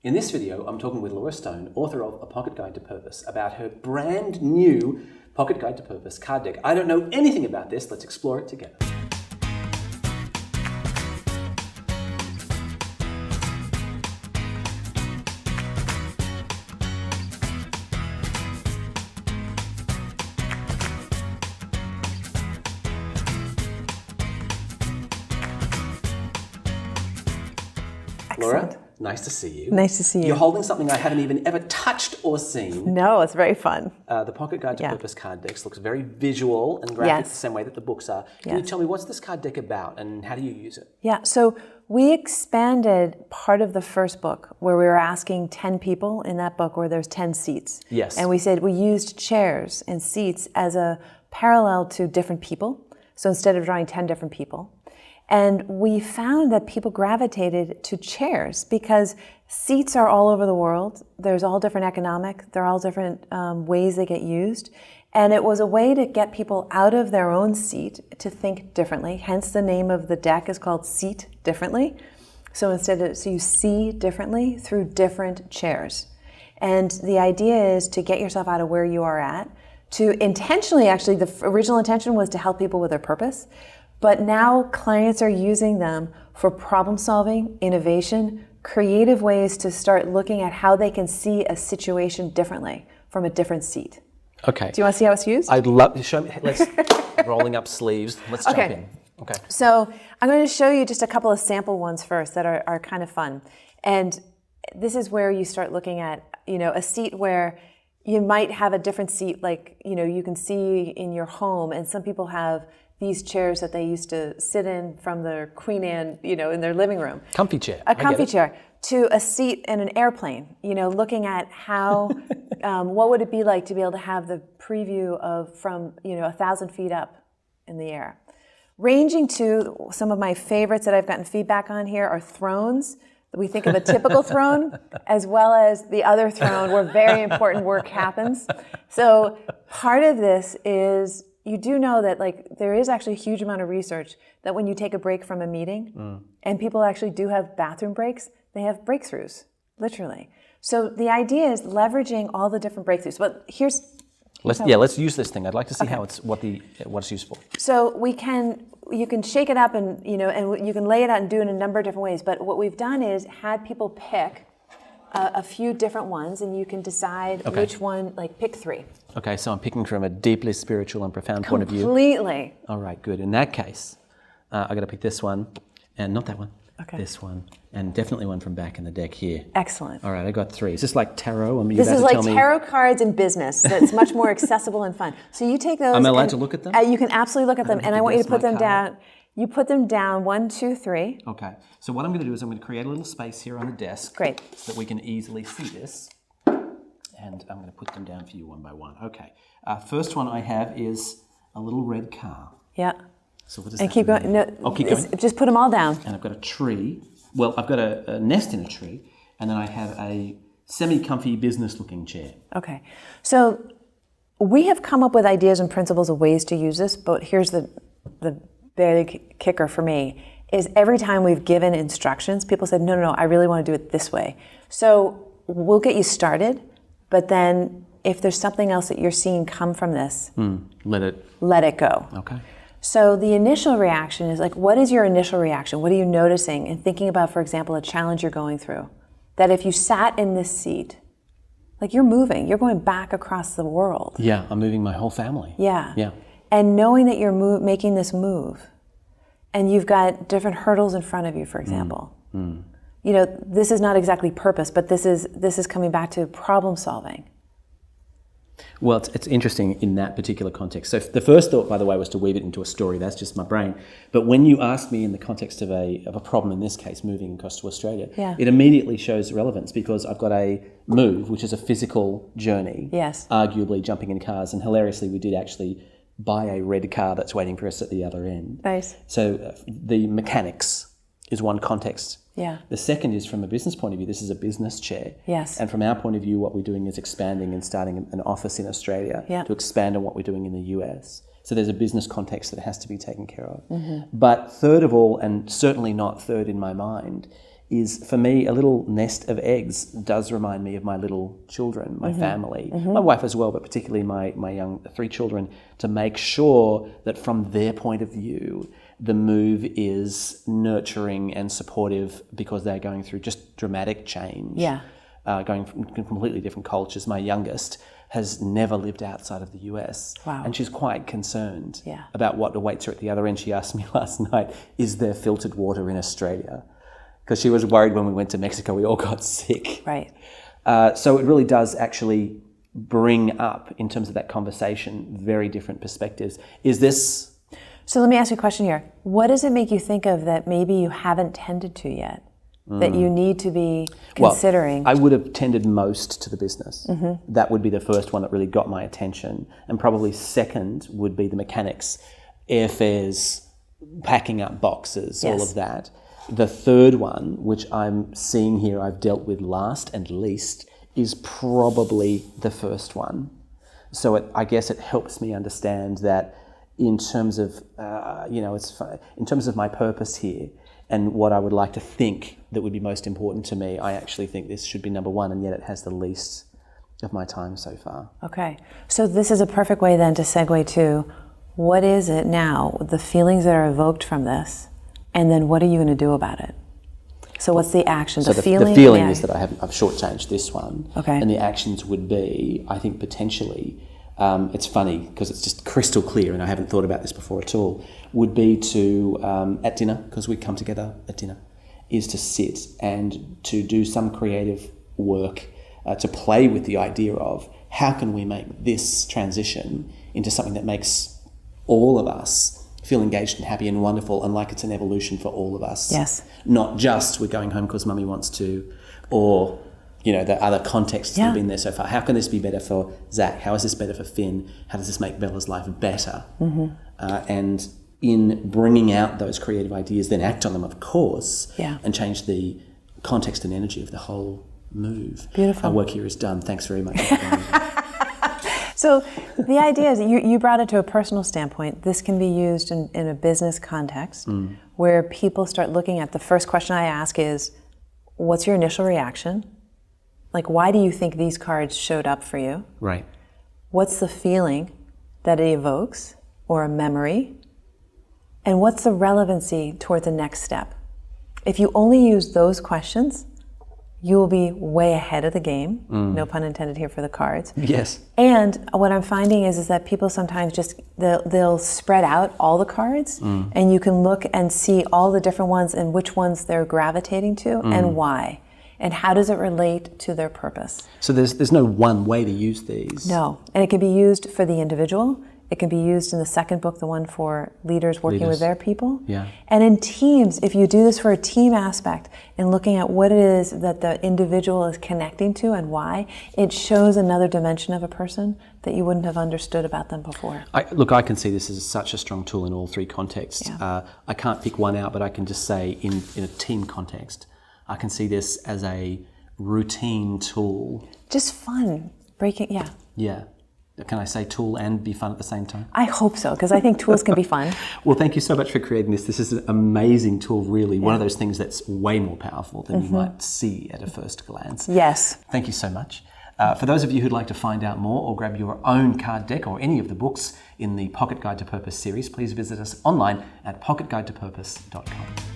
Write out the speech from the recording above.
In this video, I'm talking with Laura Stone, author of A Pocket Guide to Purpose, about her brand new Pocket Guide to Purpose card deck. I don't know anything about this. Let's explore it together. Laura, nice to see you. Nice to see you. You're holding something I haven't even ever touched or seen. No, it's very fun. The Pocket Guide to Purpose card decks looks very visual and graphic, the same way that the books are. Can you tell me, what's this card deck about and how do you use it? Yeah, so we expanded part of the first book where we were asking 10 people in that book where there's 10 seats. Yes. And we said we used chairs and seats as a parallel to different people. So instead of drawing 10 different people. And we found that people gravitated to chairs because seats are all over the world. There's all different economic, they're all different ways they get used. And it was a way to get people out of their own seat to think differently. Hence the name of the deck is called Seat Differently. So so you see differently through different chairs. And the idea is to get yourself out of where you are at, to intentionally, actually the original intention was to help people with their purpose. But now clients are using them for problem solving, innovation, creative ways to start looking at how they can see a situation differently from a different seat. Okay. Do you want to see how it's used? I'd love to show me. Let's rolling up sleeves. Let's jump in. Okay. So I'm going to show you just a couple of sample ones first that are kind of fun. And this is where you start looking at, a seat where you might have a different seat, like, you can see in your home, and some people have these chairs that they used to sit in from their Queen Anne, in their living room. Comfy chair. A comfy chair. To a seat in an airplane, looking at how, what would it be like to be able to have the preview of from, 1,000 feet up in the air. Ranging to some of my favorites that I've gotten feedback on here are thrones. We think of a typical throne as well as the other throne where very important work happens. So part of this is, you do know that there is actually a huge amount of research that when you take a break from a meeting, and people actually do have bathroom breaks, they have breakthroughs, literally. So the idea is leveraging all the different breakthroughs. But let's use this thing. I'd like to see how what it's used for. So you can shake it up and and you can lay it out and do it in a number of different ways. But what we've done is had people pick a few different ones, and you can decide which one, pick 3. Okay, so I'm picking from a deeply spiritual and profound point of view. Completely. All right, good. In that case, I've got to pick this one, and not that one. Okay. This one, and definitely one from back in the deck here. Excellent. All right, I got 3. Is this like tarot? This is like tarot cards in business. That's much more accessible and fun. So you take those. Am I allowed to look at them? You can absolutely look at them, and I want you to put them down. You put them down 1, 2, 3. Okay. So what I'm going to do is I'm going to create a little space here on the desk. Great. So that we can easily see this. And I'm going to put them down for you one by one. Okay. First one I have is a little red car. Yeah. So what does and that keep mean? going. No, I'll keep going. Just put them all down. And I've got a tree. Well, I've got a nest in a tree. And then I have a semi-comfy business-looking chair. Okay. So we have come up with ideas and principles of ways to use this, but here's the big kicker for me is every time we've given instructions, people said, no, I really want to do it this way. So we'll get you started, but then if there's something else that you're seeing come from this, let it go. Okay. So the initial reaction is what is your initial reaction? What are you noticing and thinking about, for example, a challenge you're going through? That if you sat in this seat, you're moving, you're going back across the world. Yeah, I'm moving my whole family. Yeah. Yeah. And knowing that you're making this move, and you've got different hurdles in front of you, for example. This is not exactly purpose, but this is coming back to problem solving. Well, it's interesting in that particular context. So the first thought, by the way, was to weave it into a story. That's just my brain. But when you ask me in the context of a problem, in this case, moving across to Australia, it immediately shows relevance because I've got a move, which is a physical journey. Yes. Arguably jumping in cars. And hilariously, we did actually buy a red car that's waiting for us at the other end. Nice. So the mechanics is one context. Yeah. The second is from a business point of view, this is a business chair. Yes. And from our point of view, what we're doing is expanding and starting an office in Australia to expand on what we're doing in the US. So there's a business context that has to be taken care of. But third of all, and certainly not third in my mind, is, for me, a little nest of eggs does remind me of my little children, my family, my wife as well, but particularly my young 3 children, to make sure that from their point of view, the move is nurturing and supportive because they're going through just dramatic change. Yeah. Going from completely different cultures. My youngest has never lived outside of the US. Wow. And she's quite concerned Yeah. about what awaits her at the other end. She asked me last night, is there filtered water in Australia? Because she was worried when we went to Mexico, we all got sick. Right. So it really does actually bring up, in terms of that conversation, very different perspectives. Is this... So let me ask you a question here. What does it make you think of that maybe you haven't tended to yet? That you need to be considering? Well, I would have tended most to the business. That would be the first one that really got my attention. And probably second would be the mechanics, airfares, packing up boxes, all of that. The third one, which I'm seeing here, I've dealt with last and least, is probably the first one. So I guess it helps me understand that in terms of, in terms of my purpose here, and what I would like to think that would be most important to me, I actually think this should be number one, and yet it has the least of my time so far. Okay. So this is a perfect way then to segue to, what is it now, the feelings that are evoked from this, and then what are you going to do about it? So what's the action? So the feeling is that I've shortchanged this one. Okay. And the actions would be, I think, potentially, it's funny because it's just crystal clear and I haven't thought about this before at all, would be to, at dinner, because we come together at dinner, is to sit and to do some creative work, to play with the idea of how can we make this transition into something that makes all of us feel engaged and happy and wonderful and like it's an evolution for all of us. Yes. Not just we're going home because mummy wants to, or the other contexts that have been there so far. How can this be better for Zach? How is this better for Finn? How does this make Bella's life better? And in bringing out those creative ideas, then act on them, of course, and change the context and energy of the whole move. Beautiful. Our work here is done. Thanks very much. So the idea is you brought it to a personal standpoint. This can be used in a business context where people start looking at, the first question I ask is, what's your initial reaction? Like, why do you think these cards showed up for you? Right. What's the feeling that it evokes, or a memory? And what's the relevancy toward the next step? If you only use those questions, you will be way ahead of the game. No pun intended here for the cards. Yes. And what I'm finding is that people sometimes just, they'll spread out all the cards, and you can look and see all the different ones and which ones they're gravitating to and why. And how does it relate to their purpose? So there's no one way to use these. No. And it can be used for the individual. It can be used in the second book, the one for leaders working with their people. Yeah. And in teams, if you do this for a team aspect and looking at what it is that the individual is connecting to and why, it shows another dimension of a person that you wouldn't have understood about them before. I can see this as such a strong tool in all three contexts. Yeah. I can't pick one out, but I can just say in a team context, I can see this as a routine tool. Just fun. Yeah. Can I say tool and be fun at the same time? I hope so, because I think tools can be fun. Well, thank you so much for creating this. This is an amazing tool, really. One of those things that's way more powerful than you might see at a first glance. Yes. Thank you so much. For those of you who'd like to find out more or grab your own card deck or any of the books in the Pocket Guide to Purpose series, please visit us online at pocketguidetopurpose.com.